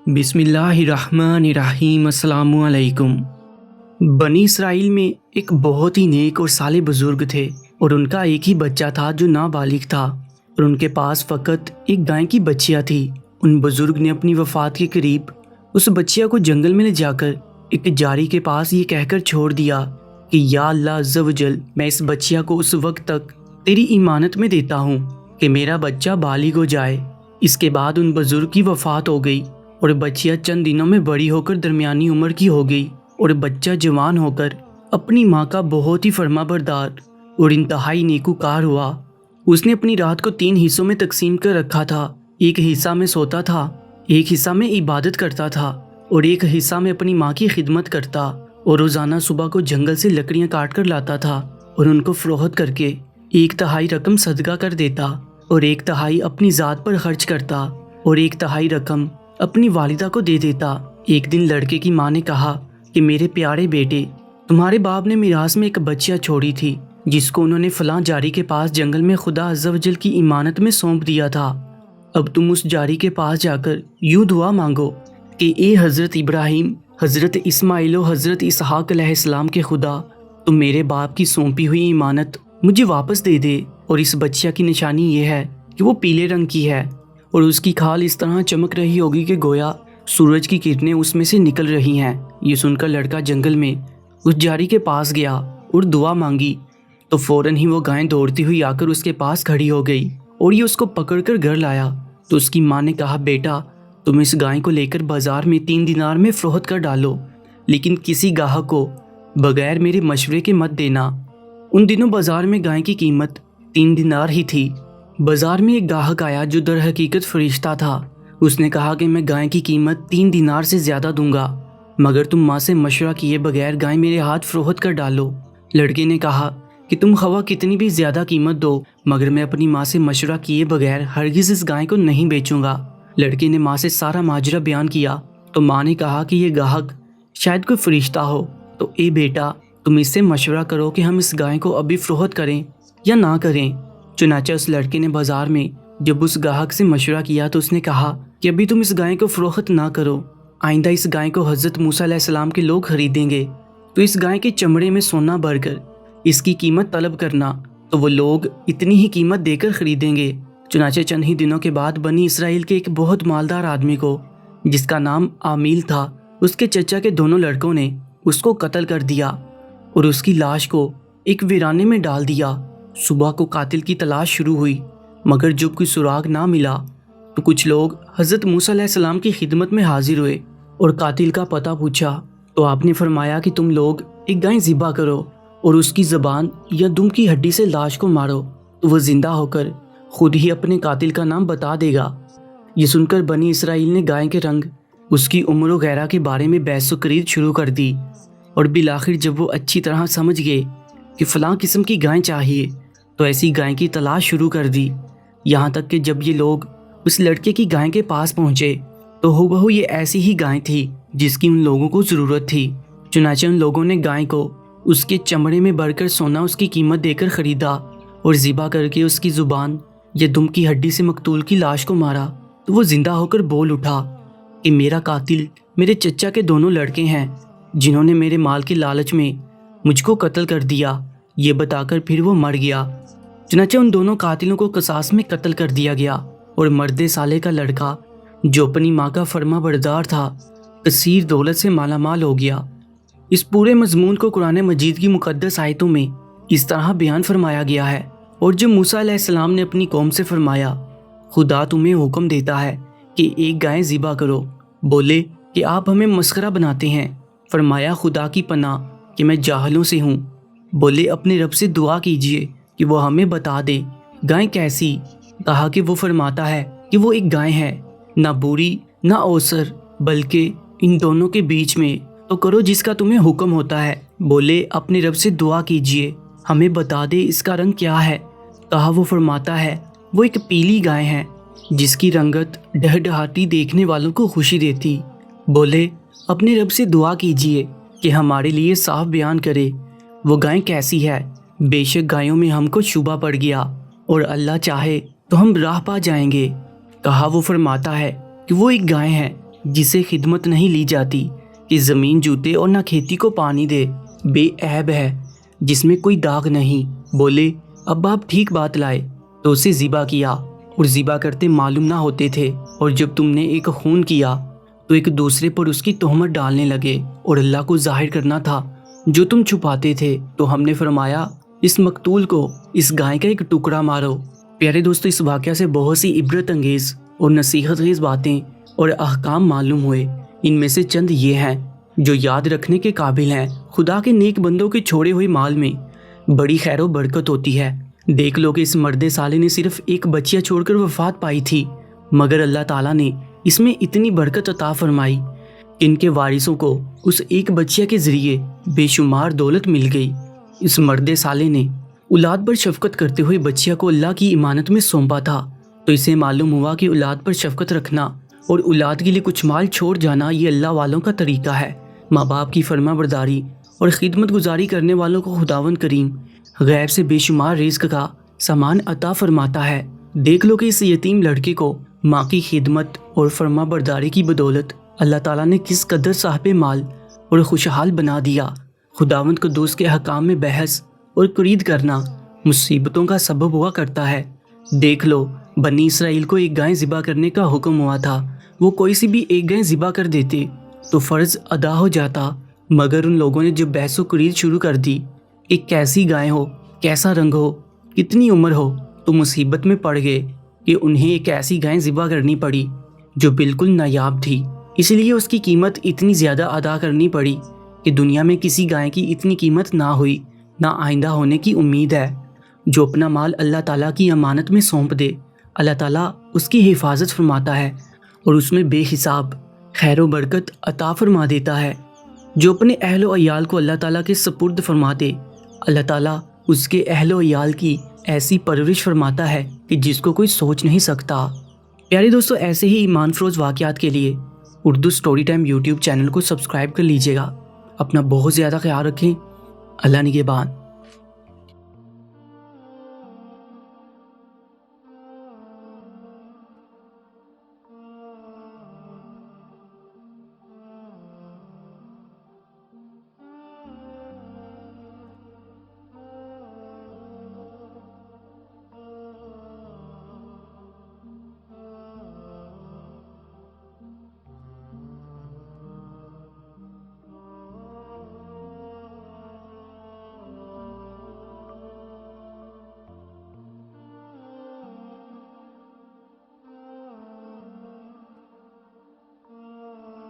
बिस्मिल्लाहिर्रहमानिर्रहीम। अस्सलाम वालेकुम। बनी इसराइल में एक बहुत ही नेक और साले बुजुर्ग थे और उनका एक ही बच्चा था जो नाबालिग था और उनके पास फ़कत एक गाय की बच्चियाँ थी। उन बुजुर्ग ने अपनी वफ़ात के करीब उस बच्चिया को जंगल में ले जाकर एक जारी के पास ये कहकर छोड़ दिया कि या अल्लाह अज़्ज़ व जल, मैं इस बच्चिया को उस वक्त तक तेरी इमानत में देता हूँ कि मेरा बच्चा बालिग हो जाए। इसके बाद उन बुजुर्ग की वफ़ात हो गई और बच्चिया चंद दिनों में बड़ी होकर दरमियानी उम्र की हो गई और बच्चा जवान होकर अपनी माँ का बहुत ही फर्माबरदार और इंतहाई नेकूकार हुआ। उसने अपनी रात को 3 हिस्सों में तकसीम कर रखा था। एक हिस्सा में सोता था, एक हिस्सा में इबादत करता था और एक हिस्सा में अपनी माँ की खिदमत करता और रोज़ाना सुबह को जंगल से लकड़ियाँ काट कर लाता था और उनको फ़रोख्त करके 1/3 रकम सदका कर देता और 1/3 अपनी ज़ात पर खर्च करता और 1/3 रकम अपनी वालिदा को दे देता। एक दिन लड़के की माँ ने कहा कि मेरे प्यारे बेटे, तुम्हारे बाप ने मिरास में एक बच्चिया छोड़ी थी जिसको उन्होंने फलां जारी के पास जंगल में खुदा अज़्ज़ व जल की इमानत में सौंप दिया था। अब तुम उस जारी के पास जाकर यूँ दुआ मांगो कि ए हज़रत इब्राहीम, हज़रत इस्माइल और हज़रत इसहाक अलैहिस्सलाम के खुदा, तुम मेरे बाप की सौंपी हुई इमानत मुझे वापस दे दे। और इस बच्चिया की निशानी ये है कि वो पीले रंग की है और उसकी खाल इस तरह चमक रही होगी कि गोया सूरज की किरणें उसमें से निकल रही हैं। ये सुनकर लड़का जंगल में उस जारी के पास गया और दुआ मांगी तो फौरन ही वो गाय दौड़ती हुई आकर उसके पास खड़ी हो गई और ये उसको पकड़कर घर लाया। तो उसकी माँ ने कहा, बेटा, तुम इस गाय को लेकर बाजार में 3 दिनार में फ़रोख्त कर डालो, लेकिन किसी गाहक को बगैर मेरे मशवरे के मत देना। उन दिनों बाजार में गाय की कीमत 3 दिनार ही थी। बाजार में एक गाहक आया जो दर हकीकत फरिश्ता था। उसने कहा कि मैं गाय की कीमत 3 दिनार से ज़्यादा दूंगा मगर तुम माँ से मशवरा किए बगैर गाय मेरे हाथ फ़रोख्त कर डालो। लड़के ने कहा कि तुम खवा कितनी भी ज़्यादा कीमत दो मगर मैं अपनी माँ से मशवरा किए बगैर हरगिज़ इस गाय को नहीं बेचूंगा। लड़के ने माँ से सारा माजरा बयान किया तो माँ ने कहा कि यह गाहक शायद कोई फरिश्ता हो, तो ए बेटा, तुम इससे मशवरा करो कि हम इस गाय को अभी फ़रोख्त करें या ना करें। चुनाचे उस लड़के ने बाजार में जब उस गाहक से मशवरा किया तो उसने कहा कि अभी तुम इस गाय को फ़रोख्त ना करो, आइंदा इस गाय को हज़रत मूसा अलैहिस्सलाम के लोग खरीदेंगे तो इस गाय के चमड़े में सोना भरकर इसकी कीमत तलब करना, तो वो लोग इतनी ही कीमत देकर खरीदेंगे। चुनाचे चंद ही दिनों के बाद बनी इसराइल के एक बहुत मालदार आदमी को जिसका नाम आमील था, उसके चचा के दोनों लड़कों ने उसको कत्ल कर दिया और उसकी लाश को एक वीराने में डाल दिया। सुबह को कातिल की तलाश शुरू हुई मगर जब कोई सुराग ना मिला तो कुछ लोग हज़रत मूसा अलैहिस्सलाम की खिदमत में हाजिर हुए और कातिल का पता पूछा तो आपने फरमाया कि तुम लोग एक गाय ज़िबा करो और उसकी ज़बान या दुम की हड्डी से लाश को मारो तो वह ज़िंदा होकर खुद ही अपने कातिल का नाम बता देगा। ये सुनकर बनी इसराइल ने गाय के रंग, उसकी उम्र वगैरह के बारे में बहस खरीद शुरू कर दी और बिलाखिर जब वो अच्छी तरह समझ गए कि फ़लाँ किस्म की गाय चाहिए तो ऐसी गाय की तलाश शुरू कर दी। यहाँ तक कि जब ये लोग उस लड़के की गाय के पास पहुँचे तो हूबहू ये ऐसी ही गाय थी जिसकी उन लोगों को ज़रूरत थी। चुनाचे उन लोगों ने गाय को उसके चमड़े में भरकर सोना उसकी कीमत देकर ख़रीदा और ज़िबा करके उसकी ज़ुबान या दुम की हड्डी से मकतूल की लाश को मारा तो वो ज़िंदा होकर बोल उठा कि मेरा कातिल मेरे चचा के दोनों लड़के हैं जिन्होंने मेरे माल के लालच में मुझको कत्ल कर दिया। ये बताकर फिर वो मर गया। चुनाचे उन दोनों कातिलों को कसास में कत्ल कर दिया गया और मर्दे साले का लड़का जो अपनी माँ का फर्मा बरदार था कसीर दौलत से मालामाल हो गया। इस पूरे मजमून को कुरान मजीद की मुकद्दस आयतों में इस तरह बयान फरमाया गया है। और जब मूसा अलैहिस्सलाम ने अपनी कौम से फरमाया, खुदा तुम्हें हुक्म देता है कि एक गाय ज़िबा करो, बोले कि आप हमें मस्खरा बनाते हैं। फरमाया, खुदा की पनाह कि मैं जाहलों से हूँ। बोले अपने रब से दुआ कीजिए कि वो हमें बता दे गाय कैसी। कहा कि वो फरमाता है कि वो एक गाय है, ना बुरी ना औसर, बल्कि इन दोनों के बीच में, तो करो जिसका तुम्हें हुक्म होता है। बोले अपने रब से दुआ कीजिए, हमें बता दे इसका रंग क्या है। कहा वो फरमाता है वो एक पीली गाय है जिसकी रंगत डहडहाती देखने वालों को खुशी देती। बोले अपने रब से दुआ कीजिए कि हमारे लिए साफ बयान करे वो गाय कैसी है। बेशक गायों में हमको शुबा पड़ गया और अल्लाह चाहे तो हम राह पा जाएंगे। कहा वो फरमाता है कि वो एक गाय है جسے خدمت نہیں لی جاتی، کہ زمین جوتے اور نہ کھیتی کو پانی دے، بے عیب ہے جس میں کوئی داغ نہیں۔ بولے اب آپ ٹھیک بات لائے تو اسے ذبح کیا، اور ذبح کرتے معلوم نہ ہوتے تھے، اور جب تم نے ایک خون کیا تو ایک دوسرے پر اس کی تہمت ڈالنے لگے، اور اللہ کو ظاہر کرنا تھا جو تم چھپاتے تھے، تو ہم نے فرمایا اس مقتول کو اس گائے کا ایک ٹکڑا مارو۔ پیارے دوستو، اس واقعہ سے بہت سی عبرت انگیز اور نصیحت خیز باتیں اور احکام معلوم ہوئے۔ ان میں سے چند یہ ہیں جو یاد رکھنے کے قابل ہیں۔ خدا کے نیک بندوں کے چھوڑے ہوئے مال میں بڑی خیر و برکت ہوتی ہے۔ دیکھ لو کہ اس مرد صالح نے صرف ایک بچیاں چھوڑ کر وفات پائی تھی، مگر اللہ تعالیٰ نے اس میں اتنی برکت عطا فرمائی کہ ان کے وارثوں کو اس ایک بچیا کے ذریعے بے شمار دولت مل گئی۔ اس مرد صالح نے اولاد پر شفقت کرتے ہوئے بچیا کو اللہ کی امانت میں سونپا تھا، تو اسے معلوم ہوا کہ اولاد پر شفقت رکھنا اور اولاد کے لیے کچھ مال چھوڑ جانا یہ اللہ والوں کا طریقہ ہے۔ ماں باپ کی فرما برداری اور خدمت گزاری کرنے والوں کو خداوند کریم غیب سے بے شمار رزق کا سامان عطا فرماتا ہے۔ دیکھ لو کہ اس یتیم لڑکے کو ماں کی خدمت اور فرما برداری کی بدولت اللہ تعالیٰ نے کس قدر صاحب مال اور خوشحال بنا دیا۔ خداوند قدوس کے حکام میں بحث اور قرید کرنا مصیبتوں کا سبب ہوا کرتا ہے۔ دیکھ لو بنی اسرائیل کو ایک گائے ذبح کرنے کا حکم ہوا تھا، وہ کوئی سی بھی ایک گائے ذبح کر دیتے تو فرض ادا ہو جاتا، مگر ان لوگوں نے جب بحث و قرید شروع کر دی، ایک کیسی گائے ہو، کیسا رنگ ہو، کتنی عمر ہو، تو مصیبت میں پڑ گئے کہ انہیں ایک ایسی گائے ذبح کرنی پڑی جو بالکل نایاب تھی۔ اس لیے اس کی قیمت اتنی زیادہ ادا کرنی پڑی کہ دنیا میں کسی گائے کی اتنی قیمت نہ ہوئی، نہ آئندہ ہونے کی امید ہے۔ جو اپنا مال اللہ تعالیٰ کی امانت میں سونپ دے، اللہ تعالیٰ اس کی حفاظت فرماتا ہے اور اس میں بے حساب خیر و برکت عطا فرما دیتا ہے۔ جو اپنے اہل و عیال کو اللہ تعالیٰ کے سپرد فرما دے، اللہ تعالیٰ اس کے اہل و عیال کی ایسی پرورش فرماتا ہے کہ جس کو کوئی سوچ نہیں سکتا۔ پیارے دوستو، ایسے ہی ایمان فروز واقعات کے لیے Urdu story time YouTube channel کو سبسکرائب کر لیجیے گا۔ اپنا بہت زیادہ خیال رکھیں۔ اللہ نگہبان۔